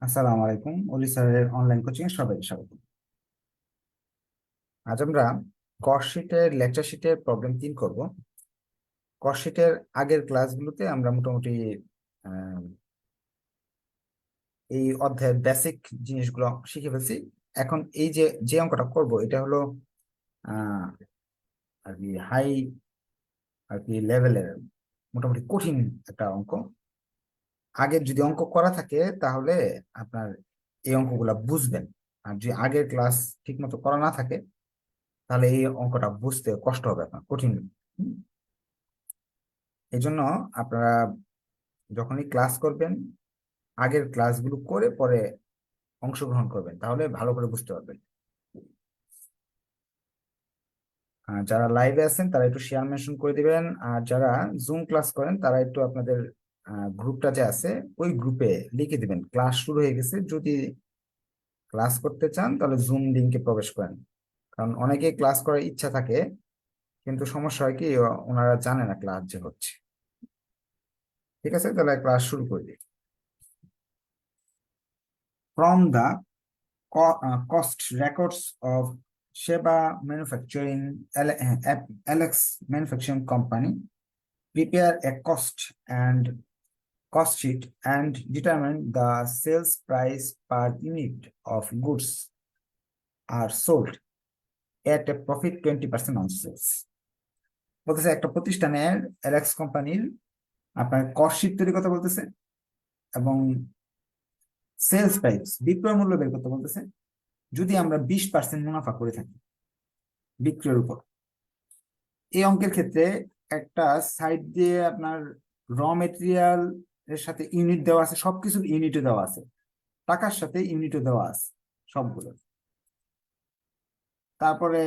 আসসালামু আলাইকুম। অলি স্যারের অনলাইন কোচিং এ সবাইকে স্বাগত। আজ আমরা কস্ট শীটের লেকচার শীটের প্রবলেম 3 করব। কস্ট শীটের আগের ক্লাসগুলোতে আমরা মোটামুটি আহ, এই অধ্যায়ের বেসিক জিনিসগুলো শিখে ফেলছি। এখন এই যে যে অঙ্কটা করব এটা হলো আহ আর কি হাই আর কি লেভেলের মোটামুটি কঠিন একটা অঙ্ক। আগের যদি অঙ্ক করা থাকে তাহলে আপনার এই অঙ্কগুলা বুঝবেন। আর যদি আগের ক্লাস ঠিক মতো করা না থাকে তাহলে এই অঙ্কটা বুঝতে কষ্ট হবে, আপনার কঠিন। হুম, এই জন্য আপনারা যখনই ক্লাস করবেন আগের ক্লাসগুলো করে পরে অংশগ্রহণ করবেন, তাহলে ভালো করে বুঝতে পারবেন। যারা লাইভে আছেন তারা একটু শেয়ার মেনশন করে দিবেন, আর যারা জুম ক্লাস করেন তারা একটু আপনাদের গ্রুপটা যে আছে ওই গ্রুপে লিখে দিবেন ক্লাস শুরু হয়ে গেছে। যদি ক্লাস করতে চান তাহলে জুম লিংকে প্রবেশ করেন, কারণ অনেকে ক্লাস করার ইচ্ছা থাকে কিন্তু সমস্যা হয় কি ওনারা জানে না ক্লাস যে হচ্ছে। ঠিক আছে, তাহলে ক্লাস শুরু করে দিই। From the cost records of Sheba Manufacturing, Alex Manufacturing Company, prepare a cost sheet and determine the sales price per unit of goods are sold at a profit 20% on sales. বলতেছে একটা প্রতিষ্ঠানের LX কোম্পানির আপনার cost sheet তৈরি কথা বলতেছে এবং sales price বিক্রয় মূল্য বের করতে বলতেছে যদি আমরা 20% মুনাফা করে থাকি বিক্রয়ের উপর। এই অঙ্কের ক্ষেত্রে একটা সাইড দিয়ে আপনার র মেটেরিয়াল এর সাথে ইউনিট দেওয়া আছে, সবকিছু ইউনিটে দেওয়া আছে, টাকার সাথে ইউনিটও দেওয়া আছে সবগুলো। তারপরে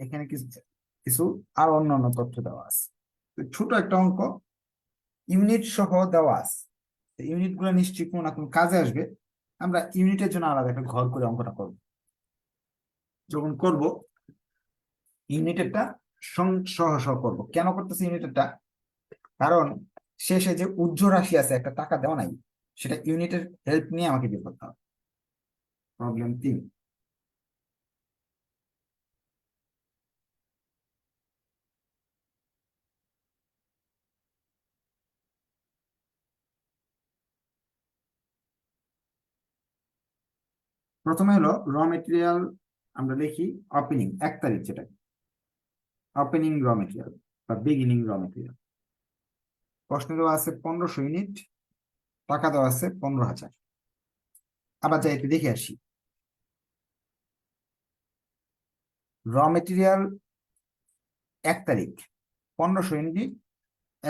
এখানে কিছু কিছু আর অন্যান্য তথ্য দেওয়া আছে। তো ছোট একটা অঙ্ক, ইউনিট সহ দেওয়া আছে। ইউনিট গুলো নিশ্চয়ই কোনো না কোনো কাজে আসবে। আমরা ইউনিটের জন্য আলাদা একটা ঘর করে অঙ্কটা করব। যখন করব ইউনিটেরটা সহ সহ করবো। কেন করতেছি ইউনিটেরটা? কারণ শেষে যে উজ্জ্ব রাশি আছে, একটা টাকা দেওয়া নাই, সেটা ইউনিটের হেল্প নিয়ে আমাকে বের করতে হবে। প্রবলেম 3। প্রথমে হলো র মেটেরিয়াল। আমরা দেখি ওপেনিং 1 তারিখ, যেটা ওপেনিং র মেটেরিয়াল বা বিগিনিং র মেটেরিয়াল। প্রশ্ন দেওয়া আছে 1500 ইউনিট, টাকা দেওয়া আছে 15,000। আবার যাই একটু দেখে আসি। র মেটেরিয়াল 1 তারিখ, 1500 ইউনিট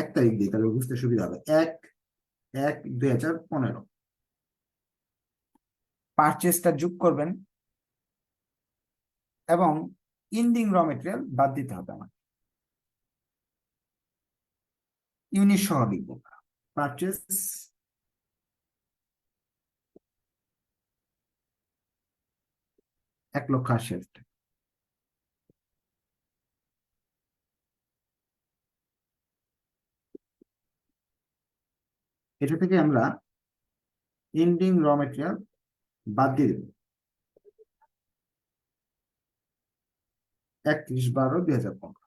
1 তারিখ দিয়ে, তাহলে বুঝতে সুবিধা হবে। 1/1/2015। পারচেসটা যোগ করবেন এবং ইন্ডিং র মেটেরিয়াল বাদ দিতে হবে আমার। ইউনিট সহ লিখবো। পারচেস 1,80,000 টাকা। এটা থেকে আমরা ইন্ডিং র মেটেরিয়াল বাদ দিয়ে দেবো। 31/12/2015।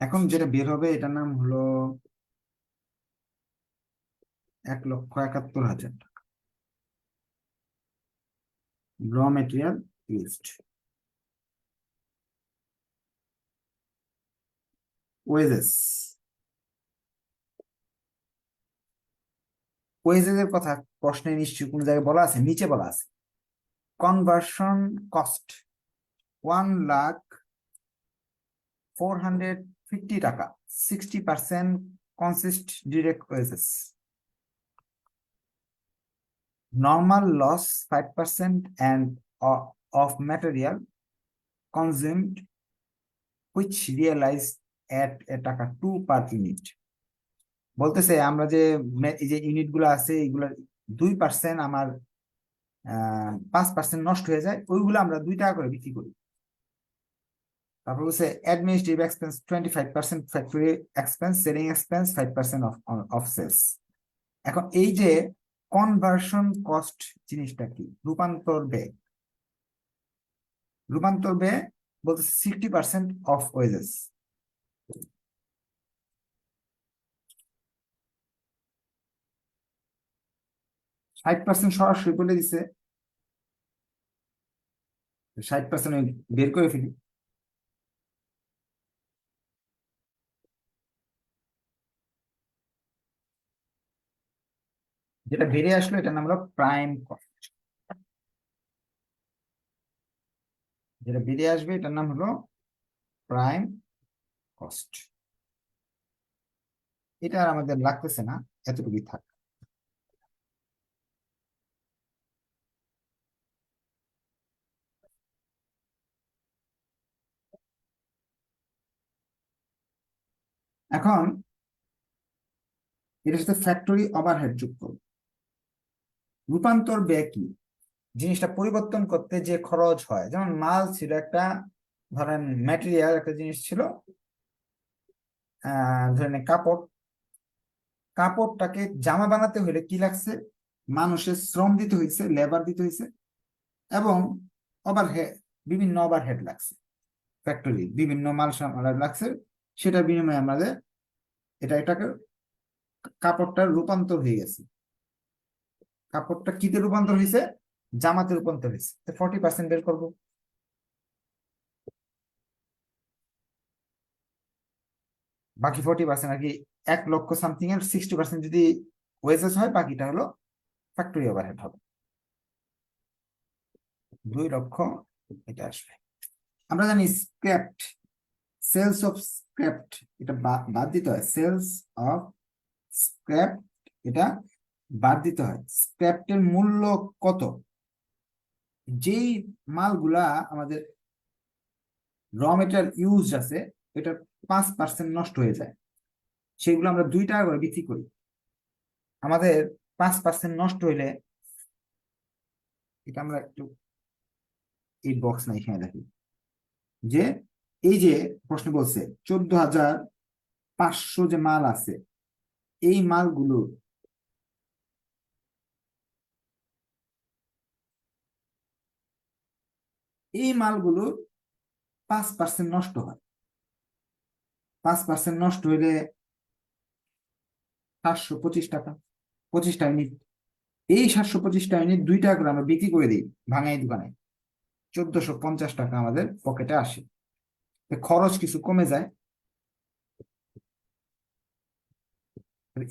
এখন যেটা বের হবে এটার নাম হলো 1,71,000 টাকা র মেটেরিয়াল ইউজড। ওয়েজেস, ওয়েজেস এর কথা প্রশ্নে নিশ্চয়ই কোন জায়গায় বলা আছে, নিচে বলা আছে কনভার্সন কস্ট 1,04,50 টাকা, 60% consist direct wages. Normal loss 5% and of material consumed which realized at a টাকা 2 per unit। বলতেছে আমরা যে এই যে ইউনিট গুলো আছে এইগুলা 2% আমার 5% নষ্ট হয়ে যায়, ওইগুলো আমরা 2 টাকা করে বিক্রি করি। তারপর হচ্ছে administrative expense 25%, factory expense, selling expense 5% of sales. এখন এই যে কনভার্সন কস্ট জিনিসটা কি, রূপান্তর ব্যয়। রূপান্তর ব্যয় বলতে 60% অফ ওয়েজেস। ষাট পার্সেন্ট সরাসরি বলে দিছে, 60% বের করে ফেলি। যেটা বেরিয়ে আসলো এটার নাম হলো প্রাইম কস্ট। যেটা বেরিয়ে আসবে এটার নাম হলো প্রাইম কস্ট। এটা আর আমাদের লাগতেছে না, এতটুকুই থাক। এখন এটার সাথে ফ্যাক্টরি ওভারহেড যোগ করব। রূপান্তর ব্যয় কি, জিনিসটা পরিবর্তন করতে যে খরচ হয়, যেমন মাল ছিল একটা, ধরেন ম্যাটেরিয়াল একটা জিনিস ছিল, ধরেন কাপড়। কাপড়টাকে জামা বানাতে হলে কি লাগছে, মানুষের শ্রম দিতে হয়েছে, লেবার দিতে হয়েছে, এবং ওভারহেড, বিভিন্ন ওভারহেড লাগছে, ফ্যাক্টরি বিভিন্ন মাল সামাল লাগছে। সেটার বিনিময়ে আমাদের এটাকে কাপড়টার রূপান্তর হয়ে গেছে। কাপড়টা কিতে রূপান্তর হয়েছে, জামাতে রূপান্তর হয়েছে, 40% বের করবো। বাকি 40% আর কি, 1 লক্ষ সামথিং এর 60% যদি ওয়েজেস হয়, বাকিটা হলো ফ্যাক্টরি ওভারহেড হবে, 2 লক্ষ এটা আসবে। আমরা জানি স্ক্র্যাপড, সেলস অফ স্ক্র্যাপড, এটা বাদ দিতে হয়, সেলস অফ স্ক্র্যাপ, এটা বাদ দিতে হয়। স্ক্র্যাপের মূল্য কত, যেই মালগুলা আমাদের র মেটেরিয়াল ইউজ আছে, এটা 5% নষ্ট হয়ে যায়, সেগুলো আমরা 2 টাকা করে বিক্রি করি। আমাদের 5% নষ্ট হইলে, এটা আমরা একটু এই বক্স না এখানে দেখি, যে এই যে প্রশ্ন বলছে 14,500 যে মাল আছে, এই মালগুলো, এই মালগুলো 5% নষ্ট হয়। 5% নষ্ট হইলে 725 টাকা, 25টা ইউনিট। এই 725টা ইউনিট 2 টাকা করে আমরা বিক্রি করে দিই ভাঙাই দোকানে, 1450 টাকা আমাদের পকেটে আসে, খরচ কিছু কমে যায়।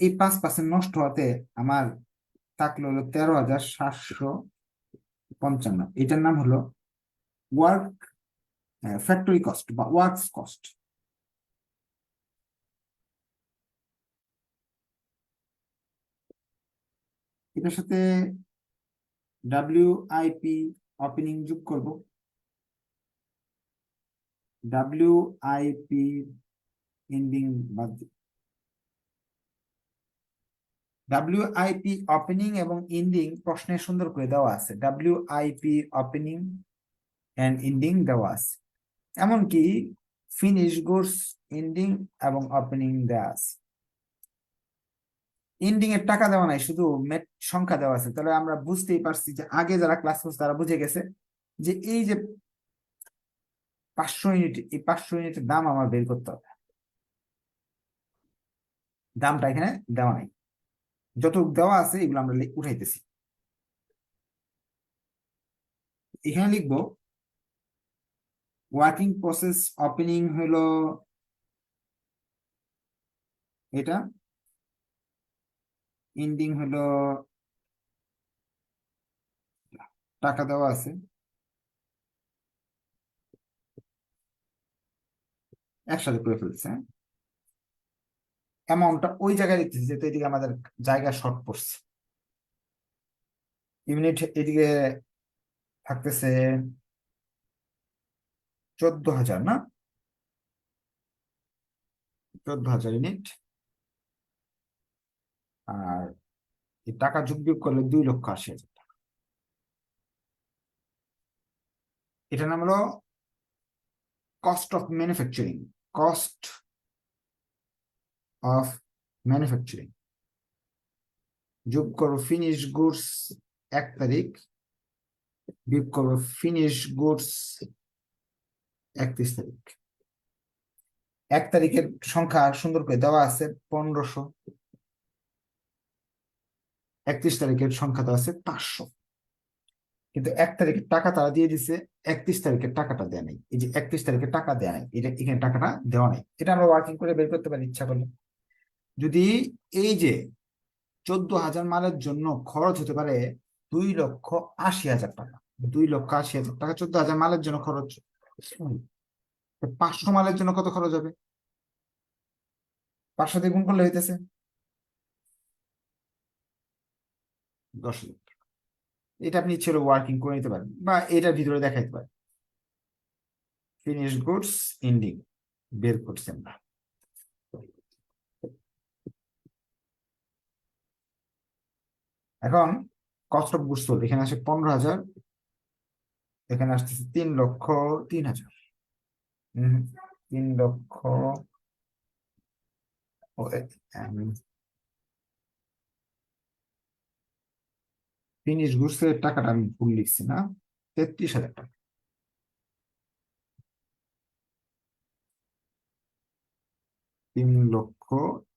এই 5% নষ্ট হতে আমার থাকলো হলো 13,755। এটার নাম হলো ওয়ার্ক ফ্যাক্টরি কস্ট বা ওয়ার্কস কস্ট। এটার সাথে WIP ওপেনিং যোগ করব। WIP এন্ডিং বাদ, WIP ওপেনিং এবং এন্ডিং প্রশ্নে সুন্দর করে দেওয়া আছে, WIP ওপেনিং এন্ড এন্ডিং দেওয়া আছে, এমনকি ফিনিশ গুডস এন্ডিং এবং ওপেনিং দেওয়া আছে। এন্ডিং এর টাকা দেওয়া নাই, শুধু সংখ্যা দেওয়া আছে। তাহলে আমরা বুঝতেই পারছি যে আগে যারা ক্লাস করছে তারা বুঝে গেছে যে এই যে 500 ইউনিট, এই 500 ইউনিটের দাম আমার বের করতে হবে। দামটা এখানে দেওয়া নাই, যতটুকু দেওয়া আছে এগুলো আমরা উঠাইতেছি। এখানে লিখবো ওয়ার্কিং প্রসেস ওপেনিং হলো এটা, এন্ডিং হলো, টাকা দেওয়া আছে, একসাথে করে ফেলছে। অ্যামাউন্টটা ওই জায়গায় লিখতেছি যেহেতু এদিকে আমাদের জায়গা শর্ট পড়ছে। ইউনিট এদিকে থাকতেছে 14,000, না 14,000 ইউনিট, আর এই টাকা যোগ বিয়োগ করলে 2,80,000 টাকা। এটার নাম হলো cost of manufacturing, cost of manufacturing যোগ করো ফিনিশ গুডস 1 তারিখ, বিয়োগ করো ফিনিশ গুডস 31 তারিখ। 1 তারিখের সংখ্যা সুন্দর করে দেওয়া আছে 1500, 31 তারিখের সংখ্যা দেওয়া আছে 500, কিন্তু 1 তারিখের টাকা তারা দিয়ে দিছে, 31 তারিখের টাকাটা দেয় নাই। এই যে 31 তারিখের টাকা দেয় নাই, এটা এখানে টাকাটা দেওয়া নাই। এটা আমরা ওয়ার্কিং করে বের করতে পারি ইচ্ছা করলে। যদি এই যে 14,000 মালের জন্য খরচ হতে পারে 2,80,000 টাকা, 2,80,000 টাকা 14,000 মালের জন্য খরচ, 500 মালের জন্য কত খরচ হবে? 500 দিয়ে গুণ করলে হইতেছে 10,000 টাকা। এটা আপনি ইচ্ছে ওয়ার্কিং করে নিতে পারেন, বা এটার ভিতরে দেখাইতে পারেন। ফিনিশ গুডস এন্ডিং বের করছি আমরা। এখন কস্ট অফ গুডস সোল্ড এখানে আসে 15,000, এখানে আসতেছে 3,03,000, 3,00,000 ফিনিশ গুডস এর টাকাটা আমি ভুল লিখছি না, 33,000 টাকা। তিন লক্ষ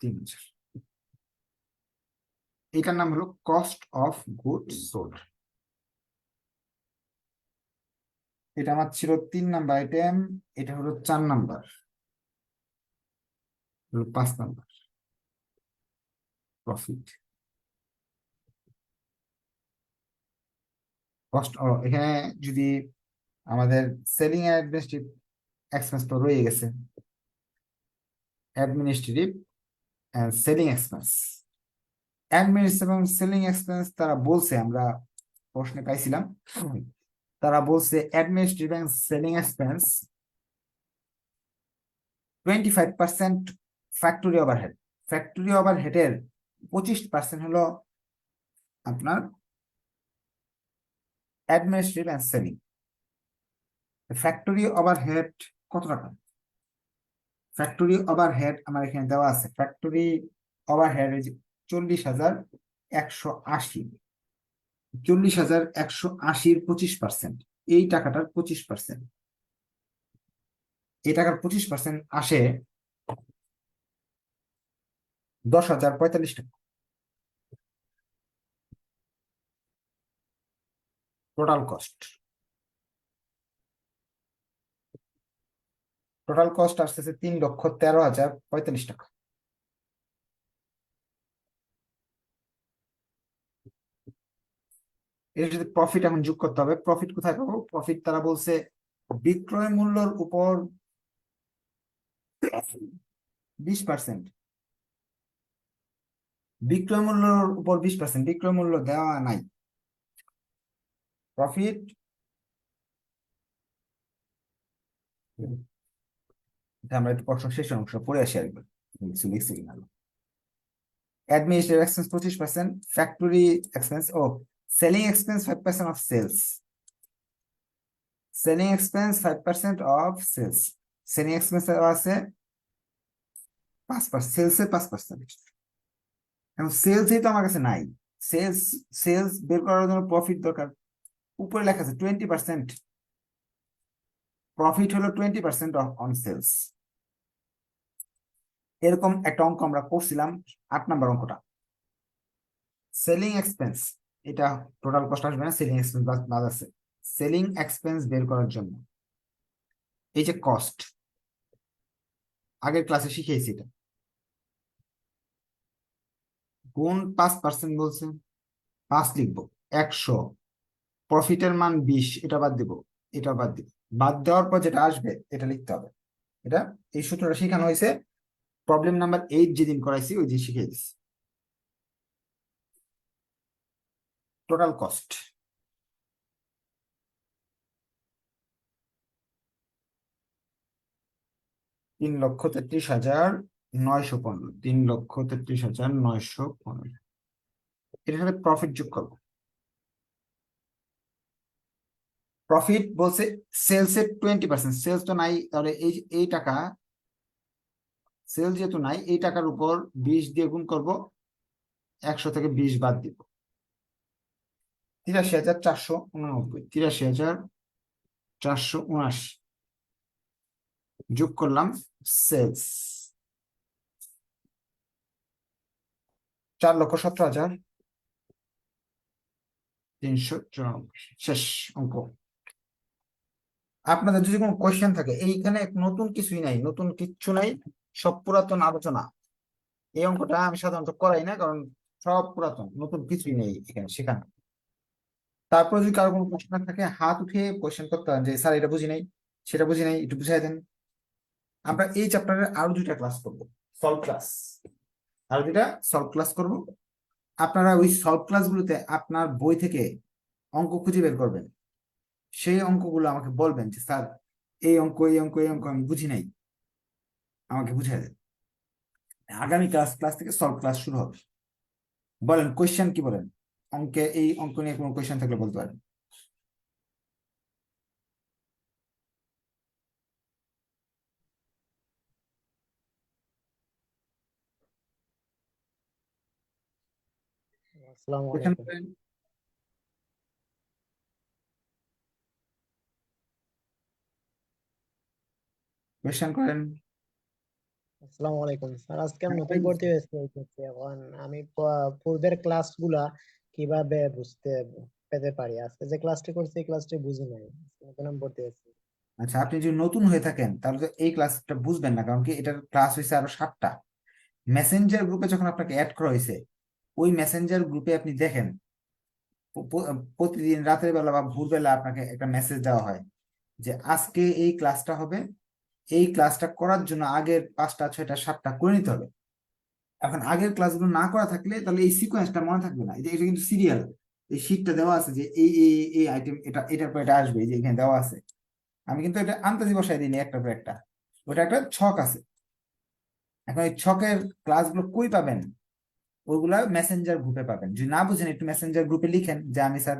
3,000, এটার নাম হলো কস্ট অফ গুডস সোল্ড। এটা আমার ছিল 3 নাম্বার আইটেম, এটা হলো 4 নাম্বার, 5 নাম্বার প্রফিট। কস্ট এখানে যদি আমাদের সেলিং অ্যাডমিনিস্ট্রেটিভ এক্সপেন্স তো রয়ে গেছে, administrative and selling expense. Administrative এবং সেলিং এক্সপেন্স তারা বলছে, আমরা প্রশ্নে পাইছিলাম, তারা বলছে administrative and selling expense 25% factory overhead. Factory ওভারহেডের 25% হলো আপনার administrative and selling. Factory overhead কত টাকা? ফ্যাক্টরি ওভারহেড আমার এখানে দেওয়া আছে, ফ্যাক্টরি ওভারহেড 40,180, 40,180-র 25%, এই টাকাটার 25%, এই টাকার 25% আসে 10,045 টাকা। টোটাল কস্ট, টোটাল কস্ট আসতেছে 3,13,045 টাকা। এর যদি প্রফিট এখন যোগ করতে হবে, প্রফিট কোথায় পাবো? প্রফিট তারা বলছে বিক্রয় মূল্যের উপর 20%, বিক্রয় মূল্যের উপর 20%, বিক্রয় মূল্য দেওয়া নাই। প্রফিট আমরা একটু প্রশ্ন শেষ অংশ পড়ে আসি একবার, লিখছি কিনা। অ্যাডমিনিস্ট্রেটিভ এক্সপেন্স 25%, ফ্যাক্টরি এক্সপেন্স ও selling expense 5% of sales, selling expense 5% of sales, selling expense আছে 5%, সেলসের 5%। এখন সেলসই তো আমার কাছে নাই, সেলস সেলস বের করার জন্য প্রফিট দরকার। উপরে লেখা আছে 20%, প্রফিট হলো 20% অফ অন সেলস। এরকম একটা অঙ্ক আমরা করছিলাম, 8 নাম্বার অঙ্কটা। সেলিং এক্সপেন্স, এটা টোটাল কস্ট আসবে না, সেলিং এক্সপেন্স বাদ আছে। সেলিং এক্সপেন্স বের করার জন্য এই যে কস্ট, আগের ক্লাসে শিখিয়েছি, এটা গুণ 5% বলছে, 5 লিখবো, 100, প্রফিটের মান 20, এটা বাদ দিব, এটা বাদ দিব, বাদ দেওয়ার পর যেটা আসবে এটা লিখতে হবে। এটা এই সূত্রটা শেখানো হয়েছে প্রবলেম নাম্বার 8 যেদিন করাইছি ওই দিন শিখিয়ে দিচ্ছি। টোটাল কস্ট, $3,33,915, 3,33,915, এটার সাথে প্রফিট যোগ করবো। প্রফিট বলছে সেলস এর 20%, সেলস তো নাই, তাহলে এই টাকা, সেল যেহেতু নাই, এই টাকার উপর 20 দিয়ে গুণ করব, 100 থেকে 20 বাদ দিব, 83,489, 83,479 যোগ করলাম সেলস 4,17,394, শেষ অঙ্ক। আপনাদের যদি কোনো কোয়েশ্চেন থাকে, এইখানে নতুন কিছুই নাই, নতুন কিচ্ছু নাই, সব পুরাতন আলোচনা। এই অঙ্কটা আমি সাধারণত করাই না, কারণ সব পুরাতন, নতুন কিছুই নেই এখানে শেখানো। তারপর যদি কারো কোনো কোশ্চেন থাকে, হাত উঠিয়ে কোয়েশ্চেন করতে পারেন যে স্যার এটা বুঝি নাই, সেটা বুঝি নাই, একটু বুঝাই দেন। আমরা এই চ্যাপ্টারের আরো 2টা ক্লাস করবো, সলভ ক্লাস, আরো 2টা সলভ ক্লাস করব। আপনারা ওই সলভ ক্লাসগুলোতে আপনার বই থেকে অঙ্ক খুঁজে বের করবেন, সেই অঙ্কগুলো আমাকে বলবেন যে স্যার এই অঙ্ক, এই অঙ্ক, এই অঙ্ক আমি বুঝি নাই, আমাকে বুঝাই দেন। আগামী ক্লাস থেকে সলভ ক্লাস শুরু হবে। বলেন কোয়েশ্চেন কি বলেন, অঙ্কে এই অঙ্ক নিয়ে কোনো কোয়েশ্চেন থাকলে বলতে পারেন। আসসালামু কোয়েশ্চেন আলাইকুম। করেন, কোয়েশ্চেন করেন। আসসালামু আলাইকুম স্যার, আজকে আমি হ্যাঁ, নতুন ওয়ালাইকুম ভর্তি আসসালাম। হয়েছে এই ক্ষেত্রে। এখন আমি পূর্বের ক্লাসগুলা কিভাবে বুঝতে পেতে পারি? আজকে যে ক্লাসটি করছি এই ক্লাসটি বুঝি নাই, আজকে নতুন আমি ভর্তি হয়েছি। আচ্ছা, আপনি যদি নতুন হয়ে থাকেন তাহলে তো এই ক্লাসটা বুঝবেন না, কারণ কি এটার ক্লাস হয়েছে আরো 7টা। মেসেঞ্জার গ্রুপে যখন আপনাকে অ্যাড করা হয়েছে, ওই মেসেঞ্জার গ্রুপে আপনি দেখেন প্রতিদিন রাতের বেলা বা ভোরবেলা আপনাকে একটা মেসেজ দেওয়া হয় যে আজকে এই ক্লাসটা হবে, এই ক্লাসটা করার জন্য আগের 5টা 6টা 7টা করে নিতে হবে। এখন আগের ক্লাসগুলো না করা থাকলে তাহলে এই সিকোয়েন্সটা মনে থাকবে না। এটা কিন্তু সিরিয়াল, এই শীটটা দেওয়া আছে যে এই আইটেম, এটার পর এটা আসবে, এই যে এখানে দেওয়া আছে। আমি কিন্তু এটা আন্তাজি বসাই দিইনি একটার পর একটা, ওটা একটা ছক আছে। এখন এই ছকের ক্লাসগুলো কই পাবেন? ওগুলা মেসেঞ্জার গ্রুপে পাবেন। যদি না বুঝেন একটু মেসেঞ্জার গ্রুপে লিখেন যে আমি স্যার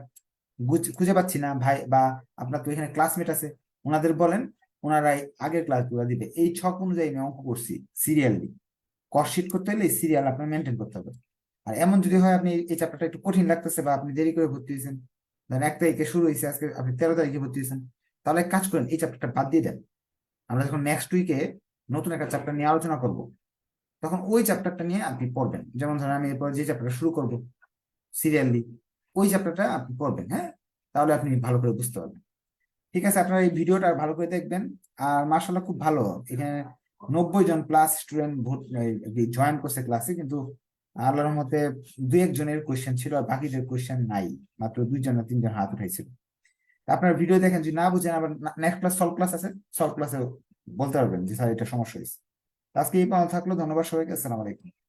খুঁজে পাচ্ছি না ভাই, বা আপনার তো এখানে ক্লাসমেট আছে, ওনাদের বলেন, ওনারাই আগের ক্লাসগুলো দিবে। এই ছক অনুযায়ী আমি অঙ্ক করছি সিরিয়ালি। কস্ট করতে হলে সিরিয়াল আপনার মেনটেন করতে হবে। আর এমন যদি হয় আপনি এই চ্যাপ্টারটা একটু কঠিন লাগতেছে, বা আপনি দেরি করে ভর্তি হয়েছেন, ধরেন 1 তারিখে শুরু হয়েছে, আজকে আপনি 13 তারিখে ভর্তি হয়েছেন, তাহলে এক কাজ করেন, এই চ্যাপ্টারটা বাদ দিয়ে দেন। আমরা যখন নেক্সট উইকে নতুন একটা চ্যাপ্টার নিয়ে আলোচনা করব, তখন ওই চ্যাপ্টারটা নিয়ে আপনি পড়বেন। যেমন ধরেন আমি এরপর যে চ্যাপ্টারটা শুরু করব সিরিয়ালি, ওই চ্যাপ্টারটা আপনি পড়বেন, হ্যাঁ? তাহলে আপনি ভালো করে বুঝতে পারবেন। ঠিক আছে, আপনারা এই ভিডিওটা ভালো করে দেখবেন। আর মার্শাল্লাহ খুব ভালো, এখানে 90 জন প্লাস স্টুডেন্ট জয়েন করছে ক্লাসে, কিন্তু আল্লাহর মতে 2-1 জনের কোয়েশ্চেন ছিল, আর বাকিদের কোয়েশ্চেন নাই, মাত্র 2 জন না 3 জন হাত উঠাইছিল। তা আপনারা ভিডিও দেখেন, যদি না বুঝেন আবার নেক্সট ক্লাস সলভ ক্লাস আছে, সলভ ক্লাসে বলতে পারবেন যে স্যার এটা সমস্যা হয়েছে। তো আজকে এই পাওয়া থাকলো, ধন্যবাদ সবাইকে, আসসালামু আলাইকুম।